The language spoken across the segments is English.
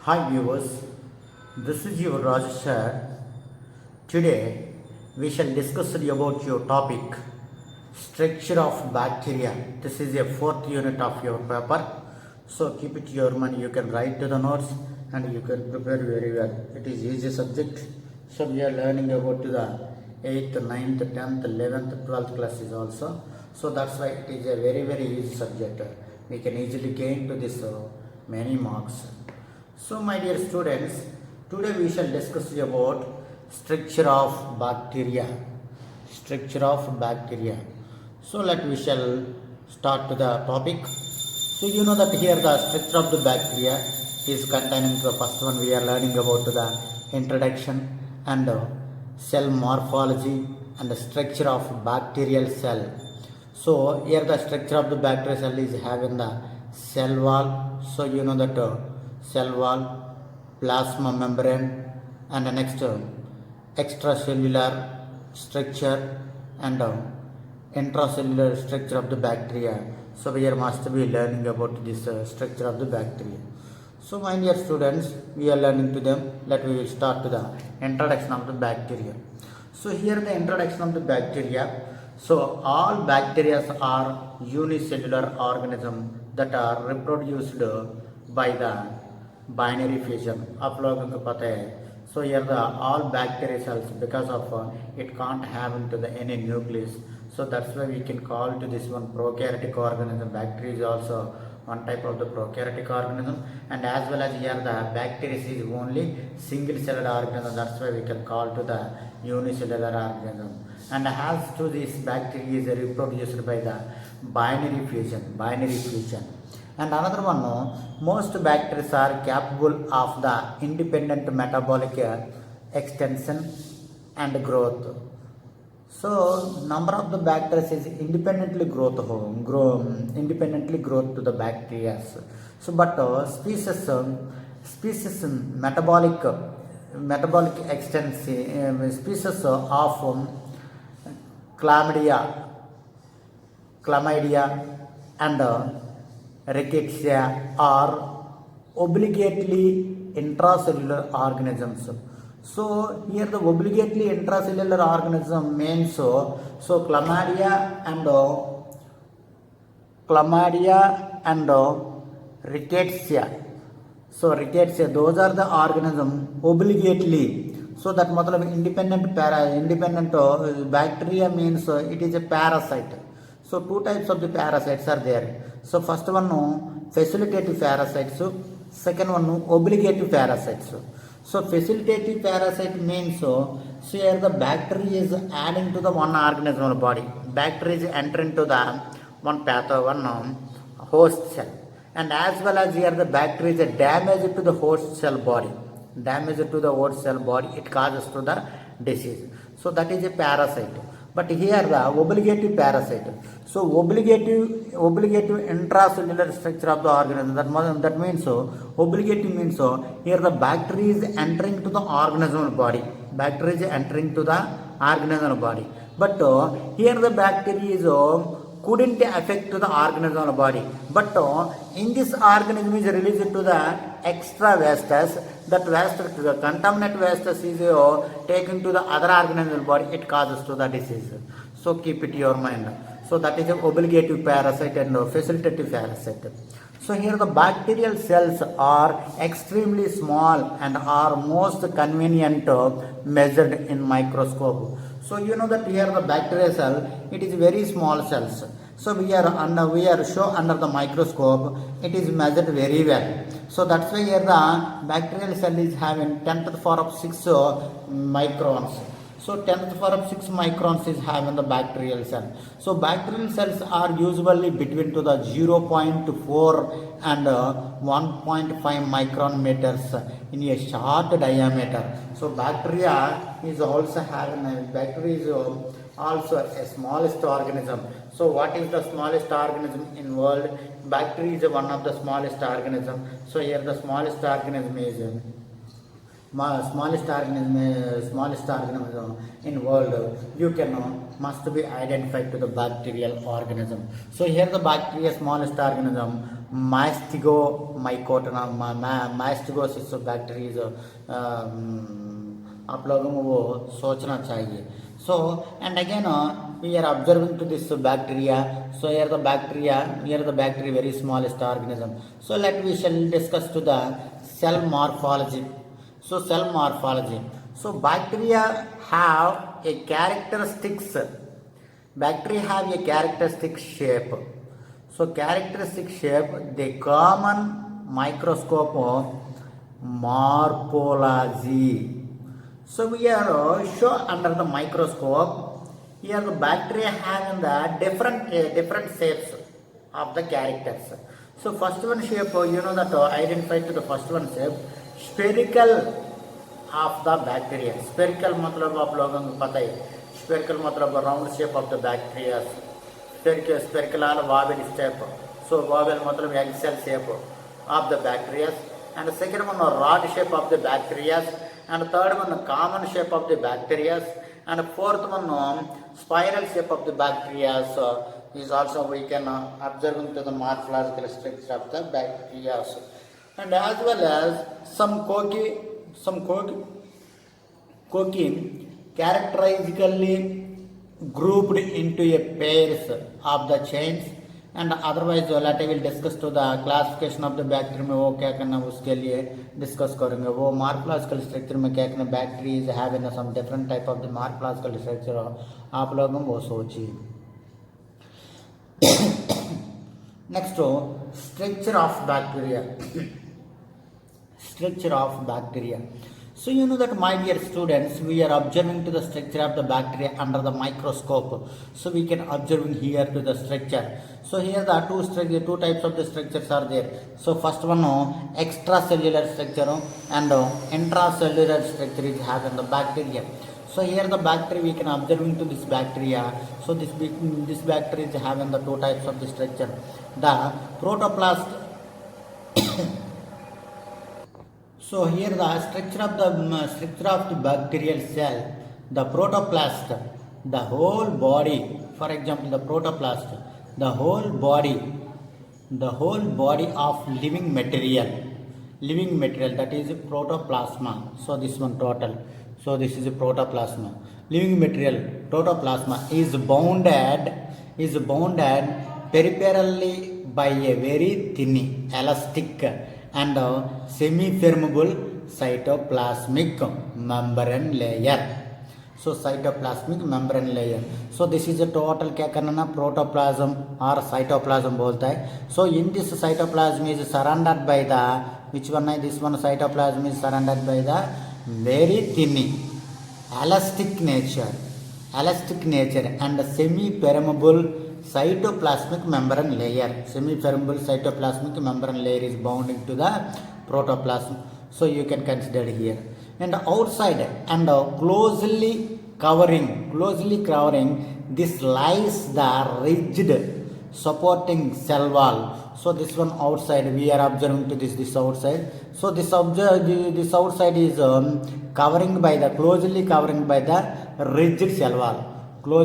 Hi viewers, this is your Rajesh sir. Today we shall discuss about your topic structure of bacteria. This is a fourth unit of your paper. So keep it your mind. You can write to the notes and you can prepare very well. It is easy subject. So we are learning about the 8th, 9th, 10th, 11th, 12th classes also. So that's why it is a very easy subject. We can easily gain to this many marks. So my dear students, today we shall discuss about structure of bacteria. Structure of bacteria. So we shall start to the topic. So you know that here the structure of the bacteria is containing the first one we are learning about the introduction and cell morphology and the structure of bacterial cell. So here the structure of the bacterial cell is having the cell wall. So you know that cell wall, plasma membrane, and the next extracellular structure and intracellular structure of the bacteria. So we must be learning about this structure of the bacteria. So my dear students, we are learning to them. We will start to the introduction of the bacteria. So here the introduction of the bacteria. So all bacteria are unicellular organisms that are reproduced by the binary fission. आप लोगों को पता है. So here the all bacteria cells, because of it can't have into the any nucleus. So that's why we can call to this one prokaryotic organism. Bacteria is also one type of the prokaryotic organism, and as well as here the bacteria is only single celled organism. That's why we can call to the unicellular organism. And as to this bacteria is reproduced by the binary fusion. And another one, most bacteria are capable of the independent metabolic extension and growth. So number of the bacteria is independently growth to the bacteria. So but species metabolic extension species of chlamydia and rickettsia are obligately intracellular organisms. So here the obligately intracellular organism means so chlamydia and rickettsia. So rickettsia, those are the organism obligately. So that matlab independent bacteria means it is a parasite. So two types of the parasites are there. So first one facilitative parasites, second one obligative parasites. So facilitative parasite means so here the bacteria is adding to the one organism body. Bacteria is entering to the one host cell, and as well as here the bacteria is damage to the host cell body. It causes to the disease. So that is a parasite. But here the obligative parasite. So obligative intracellular structure of the organism. That means so obligative means so here the bacteria is entering to the organismal body. But here the bacteria is couldn't affect to the organismal body. But in this organism is released to the extra vastus. That vastus, the contaminant vastus is taken to the other organismal body. It causes to the disease. So keep it in your mind. So that is an obligative parasite and facilitative parasite. So here the bacterial cells are extremely small and are most convenient measured in microscope. So you know that here the bacterial cell, it is very small cells. So we are show under the microscope, it is measured very well. So that's why here the bacterial cell is having 10 to the power of 6 microns. So 10 to the power of 6 microns is having the bacterial cell. So bacterial cells are usually between to the 0.4 and 1.5 micron meters in a short diameter. So bacteria is also having a smallest organism. So what is the smallest organism in world? Bacteria is one of the smallest organism. So here the smallest organism is smallest organism in world. You can must be identified to the bacterial organism. So here the bacteria smallest organism मास्टिगोसिस bacteria आप लोगों को वो सोचना चाहिए. So and again we are observing to this bacteria. So here the bacteria very smallest organism. So we shall discuss to the cell morphology. So cell morphology. So bacteria have a characteristic shape. So characteristic shape, the common microscope morphology. So we are show under the microscope. Here the bacteria having the different shapes of the characters. So first one shape, you know that identify to the first one shape, spherical of the bacteria. Spherical मतलब आप लोगों को पता है. Spherical मतलब round shape of the bacteria. Spherical or oval shape. So oval मतलब egg cell shape of the bacteria. And the second one rod shape of the bacteria. And third one common shape of the bacteria, and fourth one spiral shape of the bacteria. So is also we can observe into the morphological structure of the bacteria, and as well as some cocky characteristically grouped into a pairs of the chains. And otherwise later will discuss to the classification of the bacteria में वो क्या करना उसके लिए discuss करेंगे. वो morphological structure में क्या करना, bacteria is having some different type of the morphological structure आप लोगों को सोचिए. Next structure of bacteria. So you know that my dear students, we are observing to the structure of the bacteria under the microscope. So we can observing here to the structure. So here the two types of the structures are there. So first one extracellular structure and intracellular structure is having the bacteria. So here the bacteria we can observing to this bacteria. So this bacteria is having the two types of the structure. The protoplast. So here the structure of the bacterial cell, the protoplast, the whole body. For example, the protoplast, the whole body of living material that is protoplasma. So this one total. So this is a protoplasma. Living material protoplasma is bounded peripherally by a very thin, elastic and semi-permeable cytoplasmic membrane layer. So cytoplasmic membrane layer. So this is a total क्या करना ना protoplasm or cytoplasm बोलता है. So in this cytoplasm is surrounded by the which one है, this one cytoplasm is surrounded by the very thin elastic nature and semi-permeable cytoplasmic membrane layer. Semi-permeable cytoplasmic membrane layer is bounding to the protoplasm. So you can consider here. And outside and closely covering this lies the rigid supporting cell wall. So this one outside we are observing to this outside. So this outside is closely covering by the rigid cell wall. Here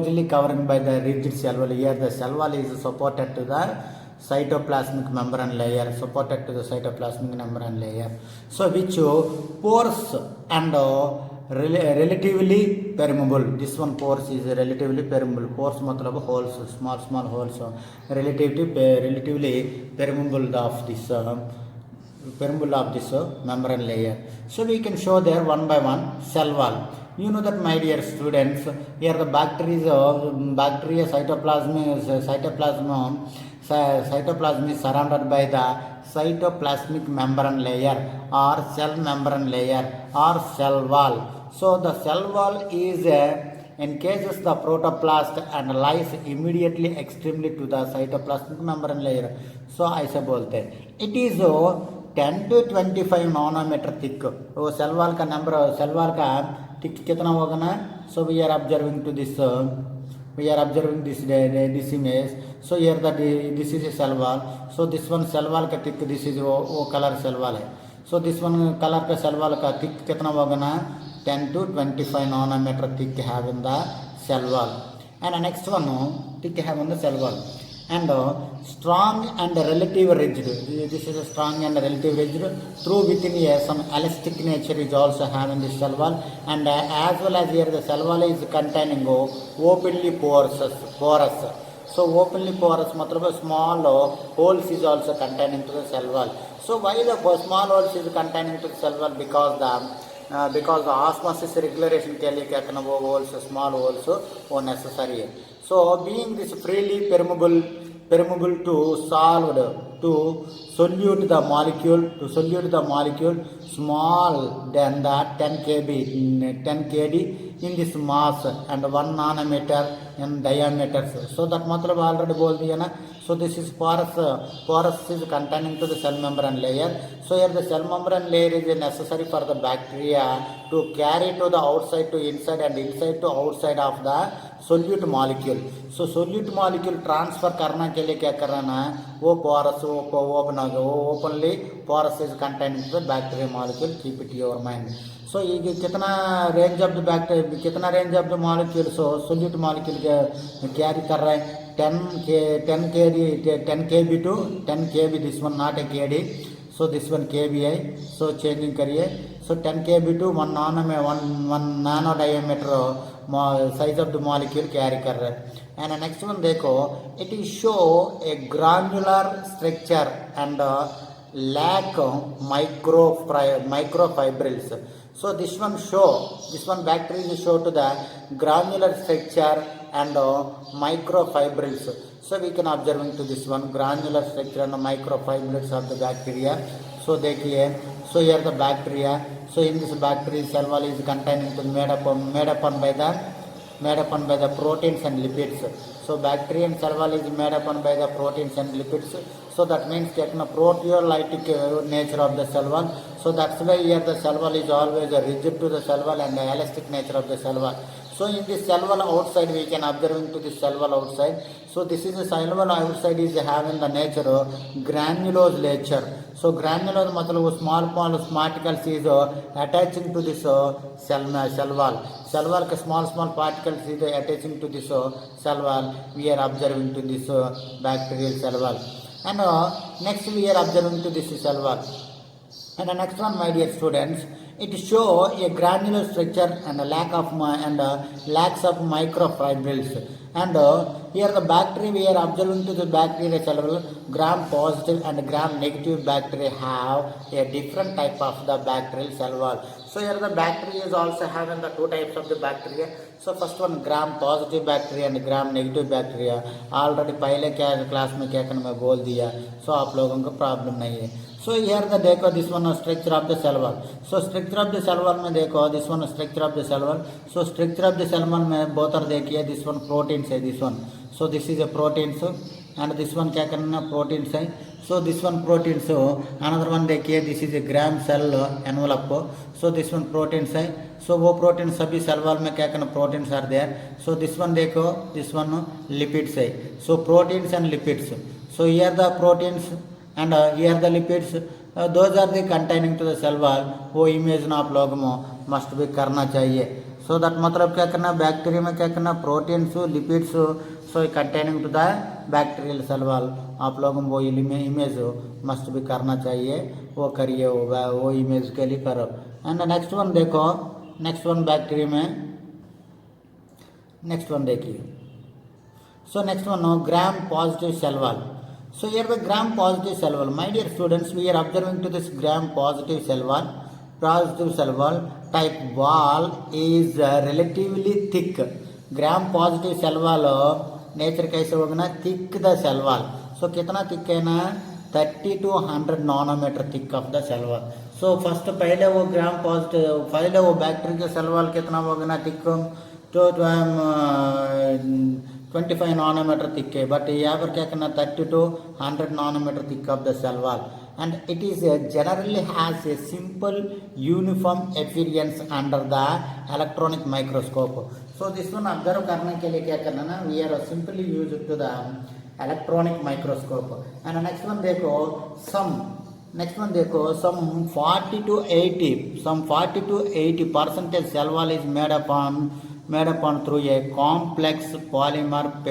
the cell wall is supported to the cytoplasmic membrane layer. So which pores and relatively permeable. This one pores is relatively permeable. Pores matlab holes, small holes. Relatively permeable of this membrane layer. So we can show there one by one cell wall. You know that my dear students, here the bacteria cytoplasm is surrounded by the cytoplasmic membrane layer or cell membrane layer or cell wall. So the cell wall is encases the protoplast and lies immediately extremely to the cytoplasmic membrane layer. So ऐसे बोलते हैं. It is 10 to 25 nanometer thick. वो cell wall का thick कितना होगा ना? So we are observing this image. So here this is a cell wall. So this one cell wall का thick, this is वो color cell wall है. So this one color का cell wall का thick कितना होगा ना? 10 to 25 nanometer thick having the cell wall. And next one thick having the cell wall. and strong and relative rigid. This is a strong and relative rigid. Through within here some elastic nature is also having this cell wall, and as well as here the cell wall is containing openly porous. So openly porous matlab small holes is also containing to the cell wall. So why the small holes is containing to the cell wall? Because the osmosis regulation के लिए क्या करना वो holes small holes वो necessary है. So being this freely permeable to solved to solute the molecule small than the 10 kd in this mass and 1 nanometer in diameter. So that matlab already बोल दिया ना. So this is porous is containing to the cell membrane layer. So here the cell membrane layer is necessary for the bacteria to carry to the outside to inside and inside to outside of the solute molecule. So solute molecule transfer करना के लिए क्या करना है वो porous openly porous is containing to the bacteria molecule. Keep it in your mind. So ये कितना range of the bacteria कितना range of the molecule so solute molecule carry कर रहा है 10 kb to 10 kb. This one not a kd. So this one kb है. So changing करिए. So 10 kb to 1 nano diameter size of the molecule carry कर रहा है. And next one देखो it is show a granular structure and lack microfibrils. So this one bacteria show to the granular structure and microfibrils. So we can observing to this one granular structure and microfibrils of the bacteria. So देखिए, so here the bacteria. So in this bacteria cell wall is containing to made upon by the proteins and lipids. So bacterium cell wall is made upon by the proteins and lipids. So that means proteolytic nature of the cell wall. So that's why here the cell wall is always rigid to the cell wall and the elastic nature of the cell wall. So in this cell wall outside we can observe into this cell wall outside. So this is the cell wall outside is having the nature granulose nature. So granulose मतलब small particles is attaching to this cell wall. Cell wall के small particles is attaching to this cell wall. We are observing to this bacterial cell wall. And next we are observing to this cell wall. And the next one, my dear students, it show a granular structure and a lacks of microfibrils. And here the bacteria we are observing to the bacteria cell wall, gram positive and gram negative bacteria have a different type of the bacterial cell wall. So here the bacteria is also having the two types of the bacteria. So first one gram positive bacteria and gram negative bacteria. Already पहले class में क्या करना मैं बोल दिया. So आप लोगों को प्रॉब्लम नहीं है. So here the देखो this one structure of the cell wall. So structure of the cell wall में देखो this one structure of the cell wall. So structure of the cell wall में both are देखिए this one proteins है this one. So this is a proteins and this one क्या करना proteins है. So this one proteins another one देखिए this is a gram cell envelope. So this one proteins है. So वो proteins सभी cell wall में क्या करना proteins are there. So this one देखो this one lipids है. So proteins and lipids. So here the proteins and here the lipids those are the containing to the cell wall. वो image ना आप लोगों में must be करना चाहिए. So that मतलब क्या करना बैक्टीरिया में क्या करना proteins lipids so containing to the bacterial cell wall आप लोगों को वो इमेज मस्ट भी करना चाहिए. वो करिए वो इमेज के लिए करो. एंड नेक्स्ट वन देखो नेक्स्ट वन बैक्टीरिया में नेक्स्ट वन देखिए. So next one gram positive cell wall. So here the gram positive cell wall. My dear students, we are observing to this gram positive cell wall. Positive cell wall type wall is relatively thick. Gram positive cell wall nature कैसे होगा ना thick the cell wall. So कितना thick है ना 30 to 100 nanometer thick of the cell wall. So first पहले वो gram positive पहले वो बैक्टीरिया के cell wall कितना होगा ना thick तो 25 nanometer thick है. But यहाँ पर क्या करना 30 to 100 nanometer thick of the cell wall. And it is generally has a simple uniform appearance under the electronic microscope. So this one observe करने के लिए क्या करना ना we are simply use it to the electronic microscope. And next one देखो some 40 to 80% cell wall is made upon through a complex polymer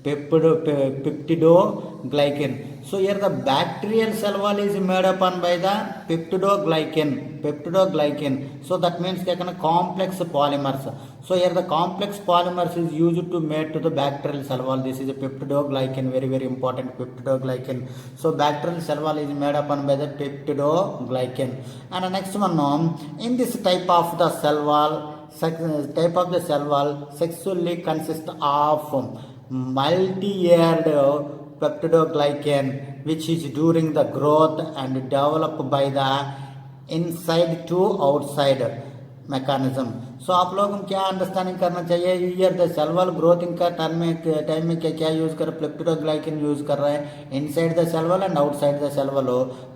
peptidoglycan. So here the bacterial cell wall is made up on by the peptidoglycan. So that means complex polymers. So here the complex polymers is used to made to the bacterial cell wall. This is a peptidoglycan, very very important, peptidoglycan. So bacterial cell wall is made up on by the peptidoglycan. And the next one, in this type of the cell wall sexually consists of multi-layered peptidoglycan, which is during the growth and developed by the inside to outside mechanism. So आप लोगों को क्या understanding करना चाहिए, year the cell wall ग्रोथिंग का time में क्या use कर रहा है, पेप्टिडोग्लाइकन यूज कर रहा है inside the cell wall and outside the cell wall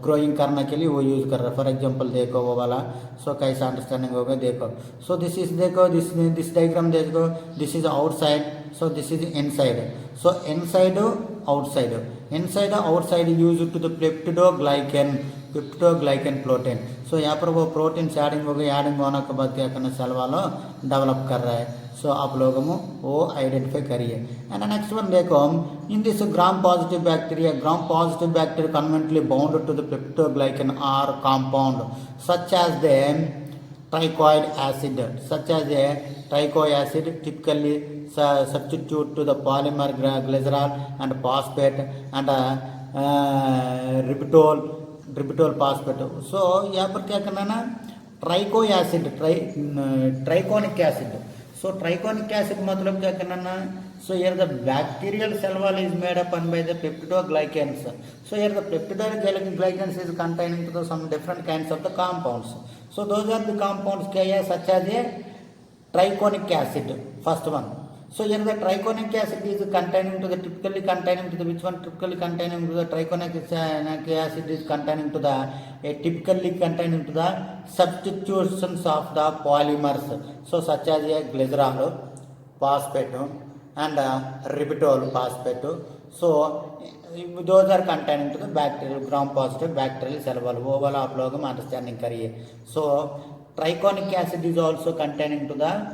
growing करने के लिए वो यूज कर रहा है. फॉर एग्जांपल देखो वो वाला. सो कैसा अंडरस्टैंडिंग होगा देखो. सो दिस इज देखो दिस डायग्राम देखो, this is outside, so this is inside. So inside outside use to the peptidoglycan protein. सो यहाँ पर वो प्रोटीन एडिंग हो गई, एडिंग होने के बाद क्या करना सेल वालों डेवलप कर रहा है. सो आप लोगों वो आइडेंटिफाई करिए. एंड नेक्स्ट वन देखो, in this gram positive bacteria covalently bound to the peptidoglycan are compound such as the trichoic acid typically substitute to the polymer glycerol and phosphate and ribitol phosphate. So यहाँ पर क्या करना ना, ट्राइकोइक acid. सो ट्राइकोनिक acid मतलब क्या करना ना, so here the bacterial cell wall is made up by the peptidoglycans. So here the peptidoglycans is containing to the some different kinds of the compounds. So those are the compounds such as a triconic acid, first one. So here the triconic acid is containing to the typically containing to the which one, typically containing to the triconic acid is containing to the typically containing to the substitutions of the polymers. So such as a glycerol, phosphate and ribitol phosphate. So those are containing to the bacterial gram positive bacterial cell wall. वो वाला आप लोग understanding करिए. So triconic acid is also containing to the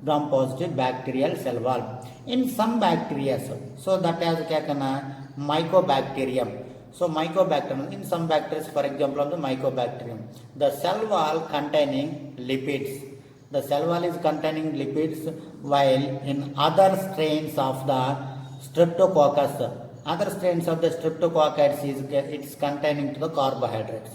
gram positive bacterial cell wall in some bacteria. So that has क्या करना, mycobacterium. So mycobacterium in some bacteria, for example of the mycobacterium, the cell wall containing lipids. The cell wall is containing lipids, while in other strains of the streptococcus it's containing to the carbohydrates.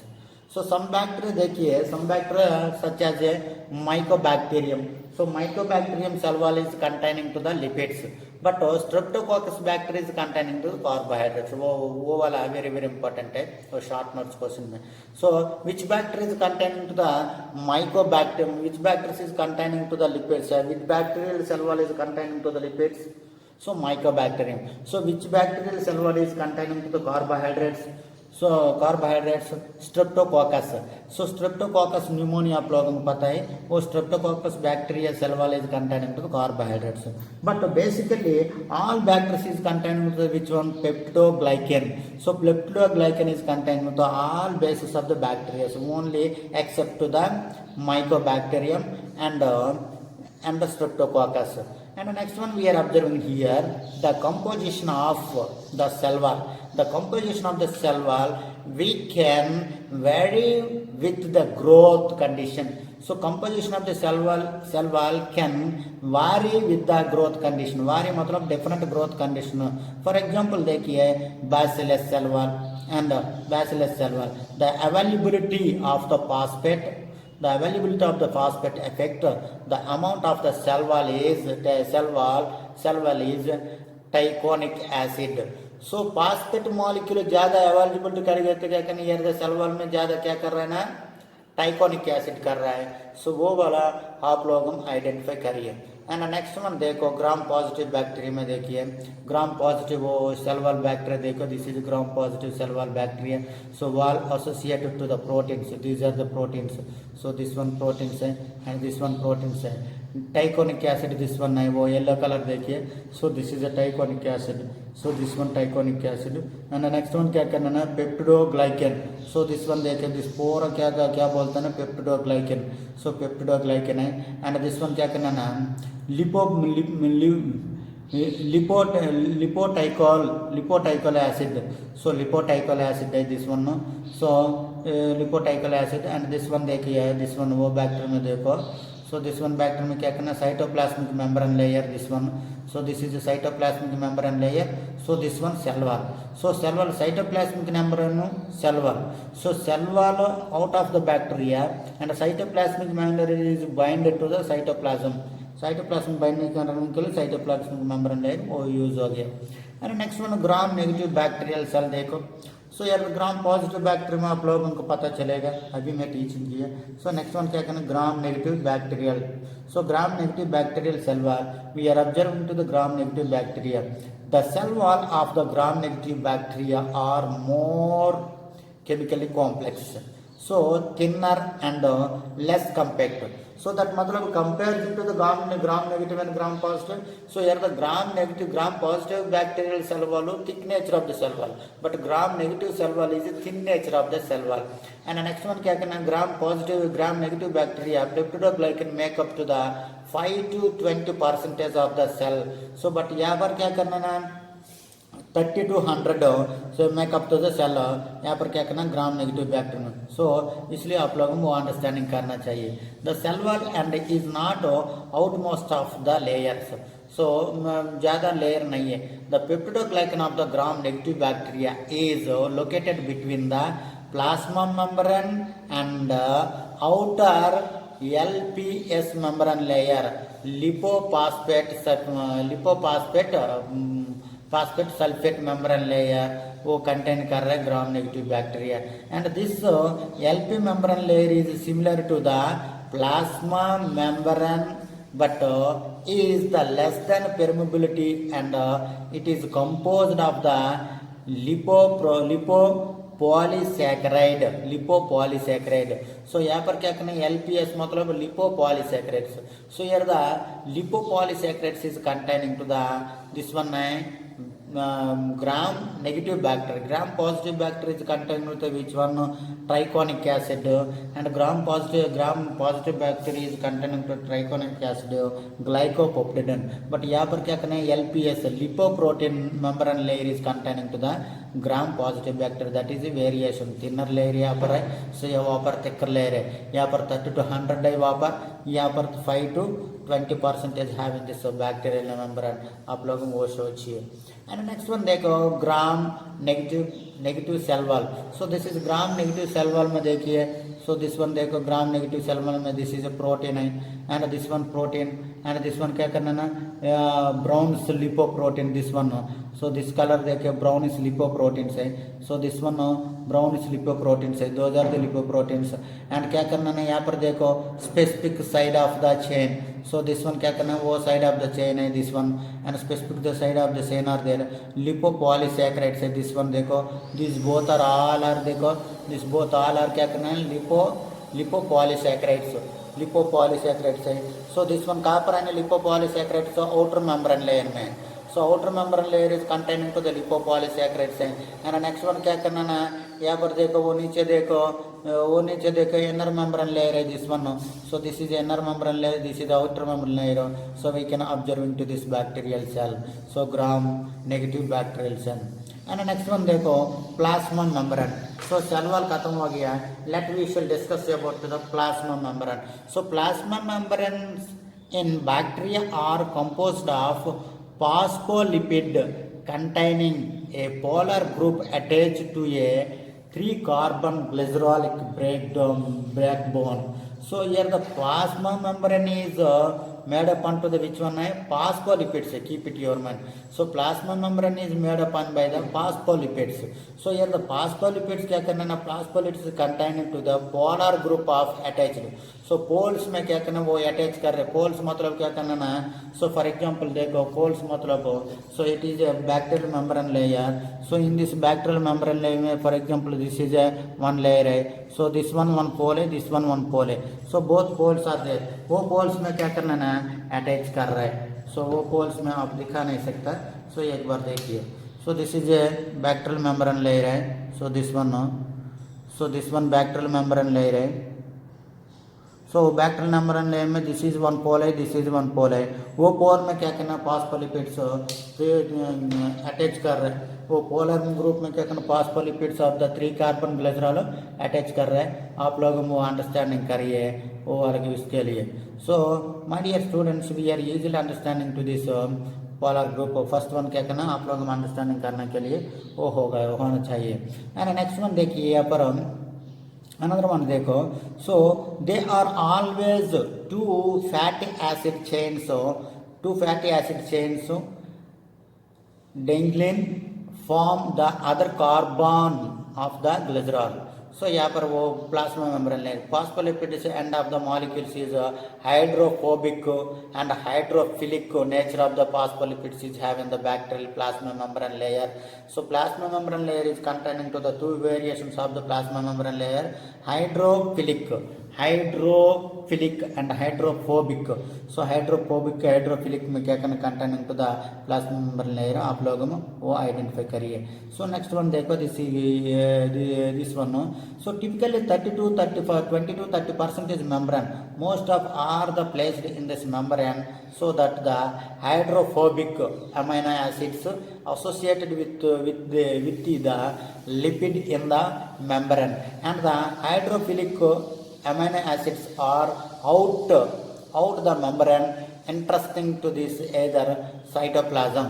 So some bacteria देखिए, some bacteria such as a mycobacterium. So mycobacterium cell wall is containing to the lipids, but streptococcus bacteria is containing to the carbohydrates. वो वाला very very important है, तो short notes question में. So which bacteria is containing to the mycobacterium, which bacteria is containing to the lipids, which bacterial cell wall is containing to the lipids? So mycobacterium. So which bacterial cell wall is containing to the carbohydrates? So carbohydrates, streptococcus. So streptococcus pneumonia आप लोगों को पता है, वो streptococcus bacteria cell wall is containing to the carbohydrates. But basically all bacteria is containing to the which one, peptidoglycan. So peptidoglycan is containing to all bases of the bacteria, so only except to the mycobacterium and the streptococcus. And the next one we are observing here, the composition of the cell wall. The composition of the cell wall we can vary with the growth condition. So composition of the cell wall can vary with the growth condition. Vary मतलब different growth condition. For example देखिए bacillus cell wall and bacillus cell wall. The availability of the phosphate affect the amount of the cell wall is triconic acid. So phosphate molecule ज़्यादा availability करेगा तो क्या करना, यार cell wall में ज़्यादा क्या कर रहा है ना, टाइकोनिक एसिड कर रहा है. सो वो वाला आप लोग आइडेंटिफाई करिए. एंड नेक्स्ट वन देखो, ग्राम पॉजिटिव बैक्टीरिया में देखिए, ग्राम पॉजिटिव वो सेल वॉल बैक्टीरिया देखो, this is gram positive cell wall bacteria. So wall associated to the proteins, these are the proteins. So this one proteins है and this one proteins है. Teichoic acid this one है, वो yellow colour देखिए. So this is a teichoic acid. So this one teichoic acid. And next one क्या करना ना, peptidoglycan. So this one देखिए, this पूरा क्या बोलते हैं ना, पेप्टिडोग्लाइकन. सो पेप्टिडोग्लाइकन है. एंड दिस वन क्या करना ना, lipotychol acid. So lipotychol acid is this one. So lipotychol acid and this one देखिए this one वो bacterium में देखो. So this one bacterium में क्या करना cytoplasmic membrane layer this one. So this is a cytoplasmic membrane layer. So this one cell wall. So cell wall cytoplasmic membrane cell wall. So cell wall out of the bacteria and cytoplasmic membrane is binded to the cytoplasm. Cytoplasm binding करने के लिए cytoplasmic membrane layer वो use हो गया. And next one gram negative bacterial cell देखो. So यार ग्राम positive bacteria आप लोगों को पता चलेगा अभी मैं टीचिंग किया. सो नेक्स्ट वन क्या करना gram negative bacterial. So gram negative bacterial cell wall we are observing to the gram negative bacteria. The cell wall of the gram negative bacteria are more chemically complex. So thinner and less compact. So that मतलब compared to the gram negative and gram positive. So here the gram negative gram positive bacterial cell wall thick nature of the cell wall, but gram negative cell wall is a thin nature of the cell wall. And the next one क्या करना gram positive gram negative bacteria peptidoglycan make up to the 5 to 20% of the cell. So but यहाँ पर क्या करना ना 30 to 100 so make up to the cell. यहाँ पर क्या करना ग्राम नेगेटिव बैक्टीरिया. सो इसलिए आप लोगों को अंडरस्टैंडिंग करना चाहिए. The cell wall and is not out most of the layers. सो ज़्यादा लेयर नहीं है. The peptidoglycan of the gram negative bacteria is located between the plasma membrane and outer LPS membrane layer phosphate sulfate membrane layer वो contain कर रहा है gram negative bacteria. And this LP membrane layer is similar to the plasma membrane but is the less than permeability and it is composed of the lipopolysaccharide. So यहाँ पर क्या करना है LPS मतलब lipopolysaccharides. So here the lipopolysaccharides is containing to the this one है gram negative bacteria. Gram positive bacteria is contained with which one triconic acid and gram positive bacteria is contained with triconic acid glycopeptidin. but यहाँ पर क्या करना है LPS lipoprotein membrane layer is containing to the gram positive bacteria. that is a variation. thinner layer यहाँ पर है. so यहाँ पर thicker layer है. यहाँ पर 30 to 100 है. यहाँ पर 5 to 20% having this bacterial membrane. आप लोगों को वो शो चाहिए. एंड नेक्स्ट वन देखो gram negative cell wall. So this is gram negative cell wall में देखिए. सो दिस वन देखो ग्राम नेगेटिव सेल वॉल में दिस इज अ प्रोटीन है and this one protein and this one क्या करना ना brown lipoprotein this one. So this colour देखिए brown is lipoprotein है. So this one brown is lipoprotein है. 2000 के lipoproteins and क्या करना ना यहाँ पर देखो specific side of the chain. So this one क्या करना है वो साइड ऑफ द चेन है this one and specific the side of the chain are there lipopolysaccharides है दिस वन. देखो this both are all are देखो this both all are क्या करना है लिपोपॉलीसैकेराइड्स है. सो दिस वन कहाँ पर है लिपोपॉलीसैकेराइड्स आउटर मेम्ब्रेन लेयर में. So outer membrane layer is containing to the lipopolysaccharides है. एंड नेक्स्ट वन क्या करना ना यहाँ पर देखो वो नीचे देखो इनर मेम्ब्रेन लेयर है this one. So this is inner membrane layer this is outer membrane layer. So we can observing to this bacterial cell. So gram negative bacterial cell. And next one देखो plasma membrane. So cell wall खत्म हो गया. Let we shall discuss about the plasma membrane. So plasma membrane in bacteria are composed of phospholipid containing a polar group attached to a 3-carbon glycerolic backbone. So here the plasma membrane is made up onto the which one phospholipids. Keep it your mind. So plasma membrane is made upon by the phospholipids. So here the phospholipids क्या करना ना phospholipids containing to the polar group of attached. So poles में क्या करना वो attach कर रहे. poles मतलब क्या करना ना so for example देखो poles मतलब so it is a bacterial membrane layer. So in this bacterial membrane layer में for example this is a one layer है. So this one pole है this one pole है. So both poles are there. वो poles में क्या करना ना attach कर रहा है. So वो poles में आप दिखा नहीं सकता. So एक बार देखिए. So this is a bacterial membrane layer है. So this one bacterial membrane layer है. सो बैक्टीरियल नंबर एंड लेयर में दिस इज वन पोल है, दिस इज वन पोल है, वो पोल में क्या करना फॉस्फोलिपिड्स अटैच कर रहे हैं, वो पोलर ग्रुप में क्या करना phospholipids of the 3 carbon glycerol attach कर रहे हैं। आप लोग वो अंडरस्टैंडिंग करिए वो अलग इसके लिए। So my dear students, we are easily understanding to this polar group. First one क्या करना आप लोग अंडरस्टैंडिंग करने के लिए वो होना चाहिए। एंड नेक्स्ट वन देखिए यहाँ पर अनदर वन देखो। So they are always two fatty acid chains dangling form the other carbon of the glycerol. So यहाँ पर वो plasma membrane layer phospholipids end of the molecules is hydrophobic and hydrophilic nature of the phospholipids is having the bacterial plasma membrane layer. So plasma membrane layer is containing to the 2 variations of the plasma membrane layer, hydrophilic and hydrophobic. So hydrophilic में क्या करना containing to the plasma membrane layer आप लोग वो identify करिए। So next one देखो this one. So typically 20-30% membrane, most of are the placed in this membrane so that the hydrophobic amino acids associated with the lipid in the membrane and the hydrophilic amino acids are out the membrane interesting to this either cytoplasm.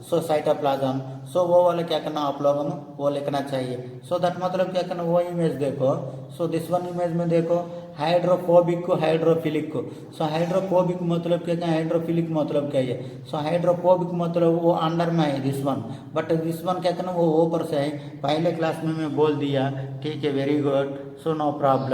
So cytoplasm, so वो वाला क्या करना आप लोगों को वो लिखना चाहिए। सो दैट मतलब क्या करना वो इमेज देखो। सो दिस वन इमेज में देखो हाइड्रोफोबिक को हाइड्रोफिलिक को। सो हाइड्रोफोबिक मतलब क्या है, हाइड्रोफिलिक मतलब क्या है। सो हाइड्रोफोबिक मतलब वो अंडर में है this one, but this one क्या करना वो ऊपर से है। पहले क्लास में मैं बोल दिया, ठीक है, very good. So no problem.